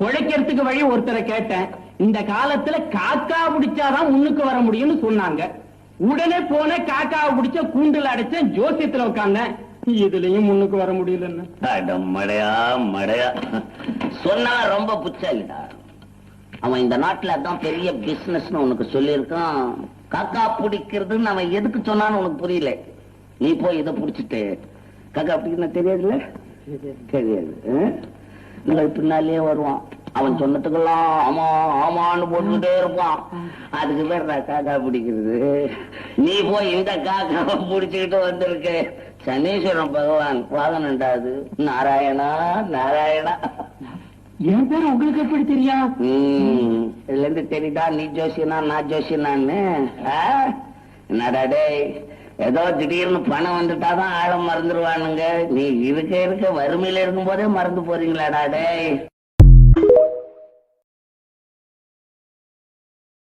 பொழைக்கிறதுக்கு வழி ஒருத்தரை கேட்டேன். இந்த காலத்துல காக்கா பிடிச்சாதான் முன்னுக்கு வர முடியும்னு சொன்னாங்க. உடனே போன காக்காவை பிடிச்ச கூண்டுல அடைச்சேன், ஜோசியத்துல உட்கார்ந்தேன். இதுலயும் முன்னுக்கு வர முடியலன்னு மடையா மடையா சொன்னா ரொம்ப புச்சாலிடா. அவன் இந்த நாட்டுல அதான் பெரிய பிசினஸ் உனக்கு சொல்லியிருக்கான். காக்கா பிடிக்கிறதுன்னு அவன் எதுக்கு சொன்னான்னு உனக்கு புரியல. நீ போய் இதை பிடிச்சிட்டு காக்கா பிடிக்கணும் தெரியாதுல்ல, தெரியாது. உங்கள் பின்னாலேயே வருவான். அவன் சொன்னதுக்கெல்லாம் ஆமா ஆமான்னு போட்டுக்கிட்டே இருப்பான். அதுக்கு பேர் காக்கா பிடிக்கிறது. நீ போய் இந்த காக்காவை பிடிச்சுக்கிட்டு வந்திருக்க. சனீஸ்வரன் பகவான் வாகனண்டா அது. நாராயணா நாராயணா. என் பேர் உங்களுக்கு எப்படி தெரியும்? இதுல இருந்து தெரியுதா நீ ஜோசியனா நான் ஜோசியனான்னு? என்னடா டேய், ஏதோ திடீர்னு பணம் வந்துட்டாதான் ஆழம் மறந்துடுவானுங்க. நீ இருக்க இருக்க வறுமையில இருக்கும் போதே மறந்து போறீங்களாடா டேய்.